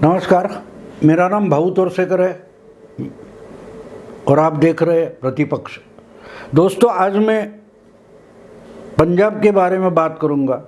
नमस्कार, मेरा नाम भाऊ तोरसेकर है और आप देख रहे हैं प्रतिपक्ष। दोस्तों, आज मैं पंजाब के बारे में बात करूंगा।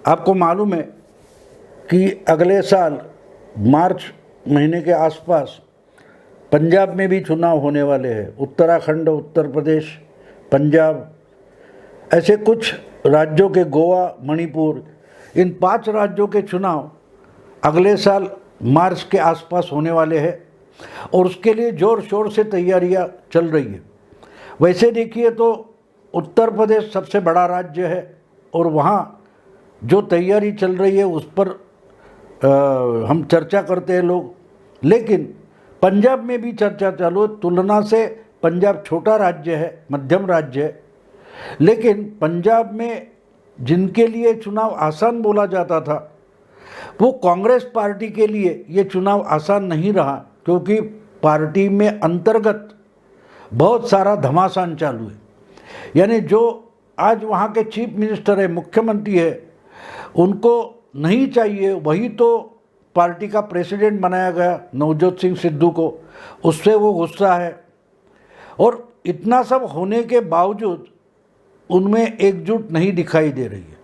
आपको मालूम है कि अगले साल मार्च महीने के आसपास पंजाब में भी चुनाव होने वाले हैं। उत्तराखंड, उत्तर प्रदेश, पंजाब, ऐसे कुछ राज्यों के, गोवा, मणिपुर, इन 5 राज्यों के चुनाव अगले साल मार्च के आसपास होने वाले हैं और उसके लिए ज़ोर शोर से तैयारियां चल रही है। वैसे देखिए तो उत्तर प्रदेश सबसे बड़ा राज्य है और वहाँ जो तैयारी चल रही है उस पर हम चर्चा करते हैं लोग। लेकिन पंजाब में भी चर्चा चालू है। तुलना से पंजाब छोटा राज्य है, मध्यम राज्य है, लेकिन पंजाब में जिनके लिए चुनाव आसान बोला जाता था, वो कांग्रेस पार्टी के लिए ये चुनाव आसान नहीं रहा, क्योंकि पार्टी में अंतर्गत बहुत सारा घमासान चालू है। यानी जो आज वहाँ के चीफ मिनिस्टर है, मुख्यमंत्री है, उनको नहीं चाहिए वही तो पार्टी का प्रेसिडेंट बनाया गया नवजोत सिंह सिद्धू को, उससे वो गुस्सा है। और इतना सब होने के बावजूद उनमें एकजुट नहीं दिखाई दे रही है।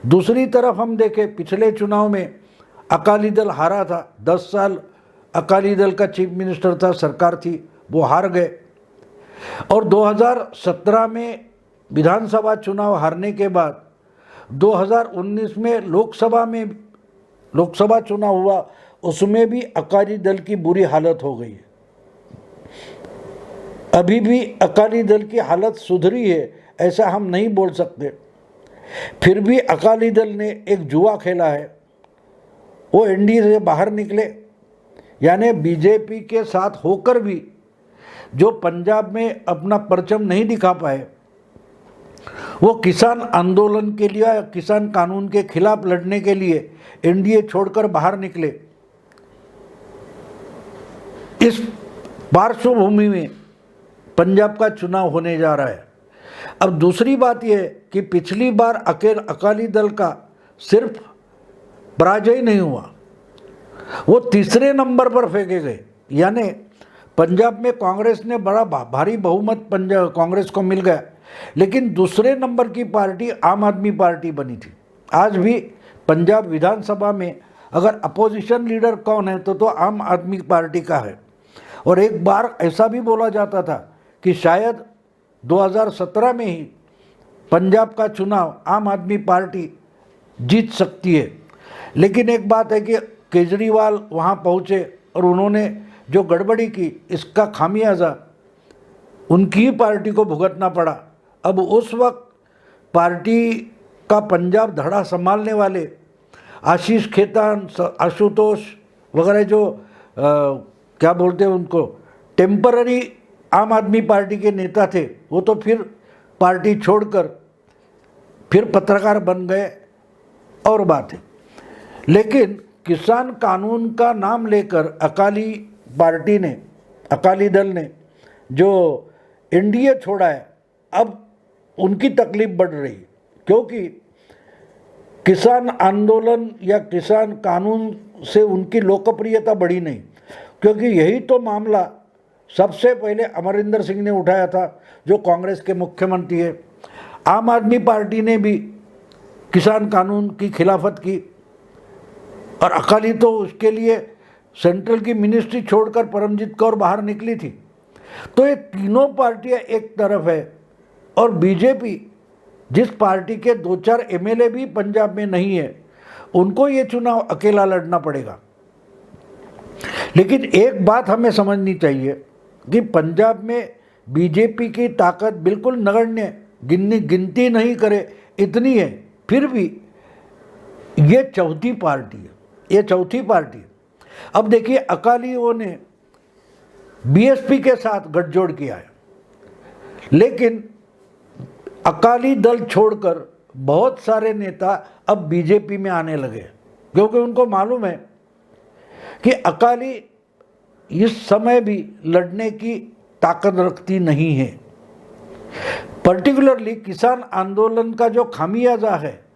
दूसरी तरफ हम देखें, पिछले चुनाव में अकाली दल हारा था। 10 साल अकाली दल का चीफ मिनिस्टर था, सरकार थी, वो हार गए। और 2017 में विधानसभा चुनाव हारने के बाद 2019 में लोकसभा चुनाव हुआ, उसमें भी अकाली दल की बुरी हालत हो गई है। अभी भी अकाली दल की हालत सुधरी है ऐसा हम नहीं बोल सकते। फिर भी अकाली दल ने एक जुआ खेला है, वो एनडीए से बाहर निकले। यानी बीजेपी के साथ होकर भी जो पंजाब में अपना परचम नहीं दिखा पाए, वो किसान आंदोलन के लिए, किसान कानून के खिलाफ लड़ने के लिए एनडीए छोड़कर बाहर निकले। इस पार्श्वभूमि में पंजाब का चुनाव होने जा रहा है। अब दूसरी बात यह कि पिछली बार अकाली दल का सिर्फ पराजय नहीं हुआ, वो तीसरे नंबर पर फेंके गए। यानी पंजाब में कांग्रेस ने बड़ा भारी बहुमत कांग्रेस को मिल गया, लेकिन दूसरे नंबर की पार्टी आम आदमी पार्टी बनी थी। आज भी पंजाब विधानसभा में अगर अपोजिशन लीडर कौन है तो आम आदमी पार्टी का है। और एक बार ऐसा भी बोला जाता था कि शायद 2017 में ही पंजाब का चुनाव आम आदमी पार्टी जीत सकती है। लेकिन एक बात है कि केजरीवाल वहाँ पहुँचे और उन्होंने जो गड़बड़ी की, इसका खामियाजा उनकी ही पार्टी को भुगतना पड़ा। अब उस वक्त पार्टी का पंजाब धड़ा संभालने वाले आशीष खेतान, आशुतोष वगैरह, जो क्या बोलते हैं उनको, टेम्पररी आम आदमी पार्टी के नेता थे, वो तो फिर पार्टी छोड़कर फिर पत्रकार बन गए और बात है। लेकिन किसान कानून का नाम लेकर अकाली दल ने जो एनडीए छोड़ा है, अब उनकी तकलीफ बढ़ रही, क्योंकि किसान आंदोलन या किसान कानून से उनकी लोकप्रियता बढ़ी नहीं। क्योंकि यही तो मामला सबसे पहले अमरिंदर सिंह ने उठाया था, जो कांग्रेस के मुख्यमंत्री है। आम आदमी पार्टी ने भी किसान कानून की खिलाफत की और अकाली तो उसके लिए सेंट्रल की मिनिस्ट्री छोड़कर परमजीत कौर बाहर निकली थी। तो ये तीनों पार्टियां एक तरफ है और बीजेपी, जिस पार्टी के 2-4 एमएलए भी पंजाब में नहीं है, उनको ये चुनाव अकेला लड़ना पड़ेगा। लेकिन एक बात हमें समझनी चाहिए कि पंजाब में बीजेपी की ताकत बिल्कुल नगण्य, गिनती नहीं करे इतनी है, फिर भी ये चौथी पार्टी है। अब देखिए, अकालियों ने बीएसपी के साथ गठजोड़ किया है, लेकिन अकाली दल छोड़कर बहुत सारे नेता अब बीजेपी में आने लगे, क्योंकि उनको मालूम है कि अकाली इस समय भी लड़ने की ताकत रखती नहीं है। पर्टिकुलरली किसान आंदोलन का जो खामियाजा है,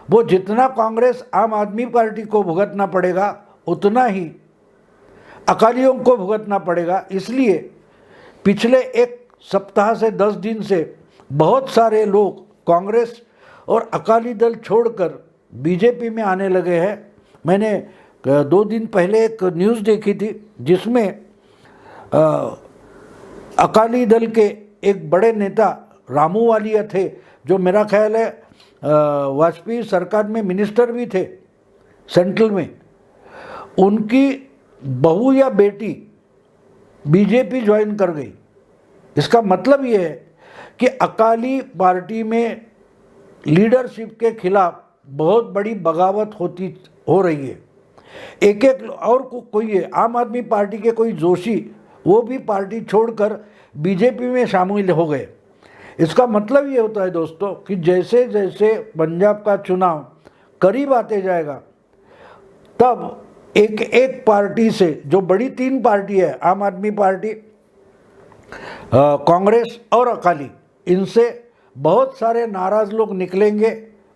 वो जितना कांग्रेस आम आदमी पार्टी को भुगतना पड़ेगा, उतना ही अकालियों को भुगतना पड़ेगा। इसलिए पिछले एक सप्ताह से 10 दिन से बहुत सारे लोग कांग्रेस और अकाली दल छोड़कर बीजेपी में आने लगे हैं। मैंने 2 दिन पहले एक न्यूज़ देखी थी जिसमें अकाली दल के एक बड़े नेता रामू वालिया थे, जो मेरा ख्याल है वाजपेयी सरकार में मिनिस्टर भी थे सेंट्रल में। उनकी बहू या बेटी बीजेपी ज्वाइन कर गई। इसका मतलब ये है कि अकाली पार्टी में लीडरशिप के खिलाफ बहुत बड़ी बगावत हो रही है। एक एक और कोई है, आम आदमी पार्टी के कोई जोशी, वो भी पार्टी छोड़कर बीजेपी में शामिल हो गए। इसका मतलब ये होता है दोस्तों कि जैसे जैसे पंजाब का चुनाव करीब आते जाएगा, तब एक एक पार्टी से, जो बड़ी 3 पार्टी है, आम आदमी पार्टी, कांग्रेस और अकाली, इनसे बहुत सारे नाराज लोग निकलेंगे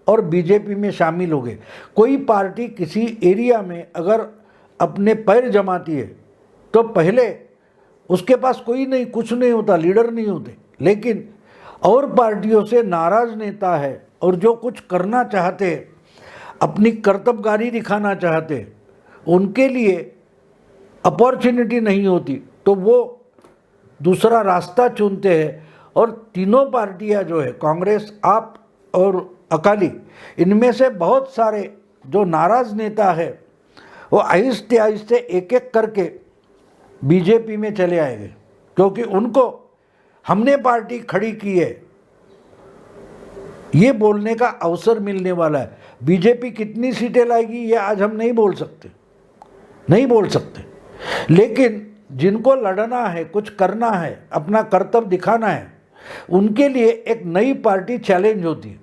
और बीजेपी में शामिल हो गए। कोई पार्टी किसी एरिया में अगर अपने पैर जमाती है तो पहले उसके पास कोई नहीं, कुछ नहीं होता, लीडर नहीं होते। लेकिन और पार्टियों से नाराज नेता है और जो कुछ करना चाहते हैं, अपनी कर्तव्यगारी दिखाना चाहते हैं, उनके लिए अपॉर्चुनिटी नहीं होती, तो वो दूसरा रास्ता चुनते हैं। और तीनों पार्टियां जो है, कांग्रेस, आप और अकाली, इनमें से बहुत सारे जो नाराज नेता है वो आहिस्ते आहिस्ते एक एक करके बीजेपी में चले आएंगे, क्योंकि उनको हमने पार्टी खड़ी की है ये बोलने का अवसर मिलने वाला है। बीजेपी कितनी सीटें लाएगी ये आज हम नहीं बोल सकते, लेकिन जिनको लड़ना है, कुछ करना है, अपना कर्तव्य दिखाना है, उनके लिए एक नई पार्टी चैलेंज होती है।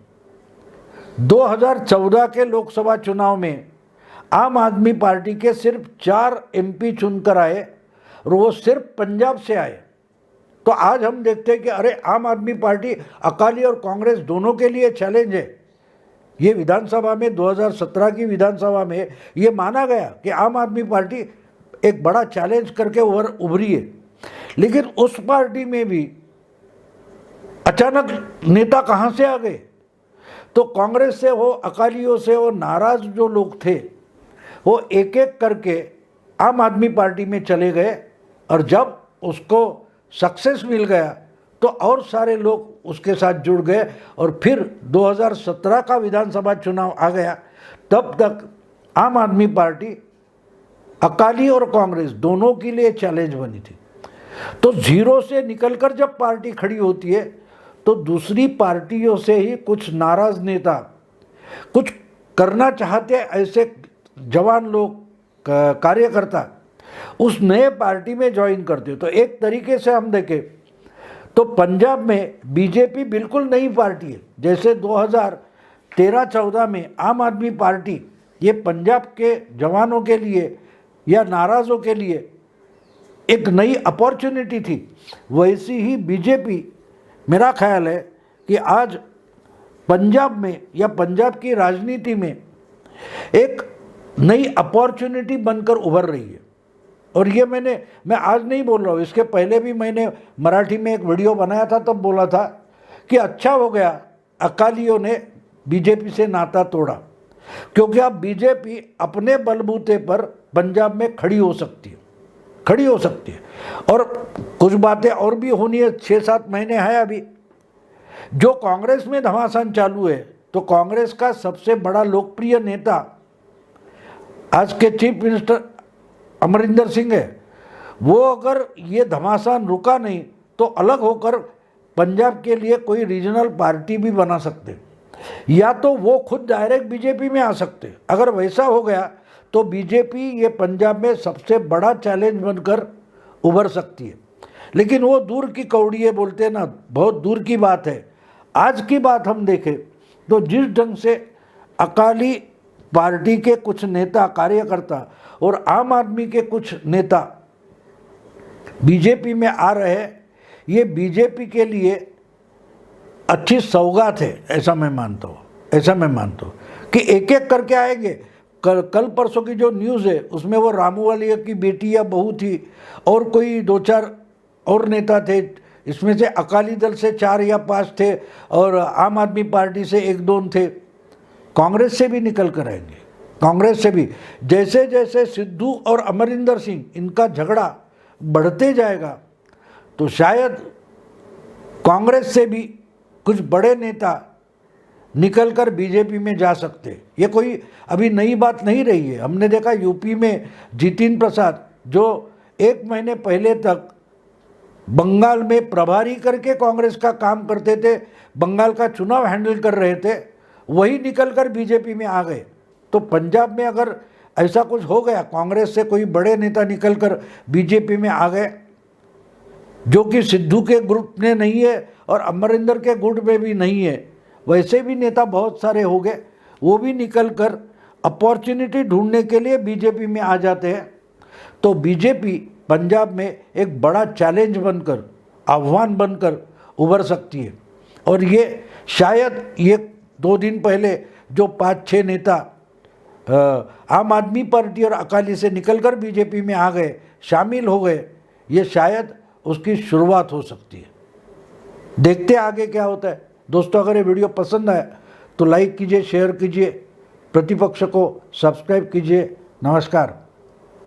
2014 के लोकसभा चुनाव में आम आदमी पार्टी के सिर्फ 4 एमपी चुनकर आए और वो सिर्फ पंजाब से आए। तो आज हम देखते हैं कि अरे आम आदमी पार्टी, अकाली और कांग्रेस दोनों के लिए चैलेंज है। ये विधानसभा में 2017 की विधानसभा में ये माना गया कि आम आदमी पार्टी एक बड़ा चैलेंज करके उभरी है। लेकिन उस पार्टी में भी अचानक नेता कहाँ से आ गए? तो कांग्रेस से हो, अकालियों से हो, नाराज जो लोग थे वो एक एक करके आम आदमी पार्टी में चले गए। और जब उसको सक्सेस मिल गया तो और सारे लोग उसके साथ जुड़ गए। और फिर 2017 का विधानसभा चुनाव आ गया, तब तक आम आदमी पार्टी अकाली और कांग्रेस दोनों के लिए चैलेंज बनी थी। तो जीरो से निकलकर जब पार्टी खड़ी होती है तो दूसरी पार्टियों से ही कुछ नाराज नेता, कुछ करना चाहते ऐसे जवान लोग, कार्यकर्ता उस नए पार्टी में ज्वाइन करते। तो एक तरीके से हम देखें तो पंजाब में बीजेपी बिल्कुल नई पार्टी है। जैसे 2013-14 में आम आदमी पार्टी ये पंजाब के जवानों के लिए या नाराज़ों के लिए एक नई अपॉर्चुनिटी थी, वैसी ही बीजेपी, मेरा ख्याल है कि आज पंजाब में या पंजाब की राजनीति में एक नई अपॉर्चुनिटी बनकर उभर रही है। और ये मैं आज नहीं बोल रहा हूँ, इसके पहले भी मैंने मराठी में एक वीडियो बनाया था, तब बोला था कि अच्छा हो गया अकालियों ने बीजेपी से नाता तोड़ा, क्योंकि अब बीजेपी अपने बलबूते पर पंजाब में खड़ी हो सकती है। और कुछ बातें और भी होनी है। 6-7 महीने हैं अभी। जो कांग्रेस में घमासान चालू है, तो कांग्रेस का सबसे बड़ा लोकप्रिय नेता आज के चीफ मिनिस्टर अमरिंदर सिंह है। वो अगर ये घमासान रुका नहीं तो अलग होकर पंजाब के लिए कोई रीजनल पार्टी भी बना सकते, या तो वो खुद डायरेक्ट बीजेपी में आ सकते। अगर वैसा हो गया तो बीजेपी ये पंजाब में सबसे बड़ा चैलेंज बनकर उभर सकती है। लेकिन वो दूर की कौड़ी है, बोलते हैं ना, बहुत दूर की बात है। आज की बात हम देखें तो जिस ढंग से अकाली पार्टी के कुछ नेता, कार्यकर्ता और आम आदमी के कुछ नेता बीजेपी में आ रहे हैं, ये बीजेपी के लिए अच्छी सौगात है, ऐसा मैं मानता हूँ कि एक एक करके आएंगे। कल परसों की जो न्यूज़ है उसमें वो रामूवालिया की बेटी या बहू थी और कोई 2-4 और नेता थे, इसमें से अकाली दल से 4 या 5 थे और आम आदमी पार्टी से 1-2 थे, कांग्रेस से भी निकल कर आएंगे। कांग्रेस से भी जैसे जैसे सिद्धू और अमरिंदर सिंह इनका झगड़ा बढ़ते जाएगा तो शायद कांग्रेस से भी कुछ बड़े नेता निकलकर बीजेपी में जा सकते। ये कोई अभी नई बात नहीं रही है। हमने देखा यूपी में जितिन प्रसाद जो 1 महीने पहले तक बंगाल में प्रभारी करके कांग्रेस का काम करते थे, बंगाल का चुनाव हैंडल कर रहे थे, वही निकलकर बीजेपी में आ गए। तो पंजाब में अगर ऐसा कुछ हो गया, कांग्रेस से कोई बड़े नेता निकलकर बीजेपी में आ गए जो कि सिद्धू के ग्रुप में नहीं है और अमरिंदर के गुट में भी नहीं है, वैसे भी नेता बहुत सारे हो गए, वो भी निकलकर अपॉर्चुनिटी ढूंढने के लिए बीजेपी में आ जाते हैं। तो बीजेपी पंजाब में एक बड़ा चैलेंज बनकर, आह्वान बनकर उभर सकती है। और ये शायद ये 2 दिन पहले जो 5-6 नेता आम आदमी पार्टी और अकाली से निकलकर बीजेपी में आ गए, शामिल हो गए, ये शायद उसकी शुरुआत हो सकती है। देखते आगे क्या होता है। दोस्तों, अगर ये वीडियो पसंद आए तो लाइक कीजिए, शेयर कीजिए, प्रतिपक्ष को सब्सक्राइब कीजिए। नमस्कार।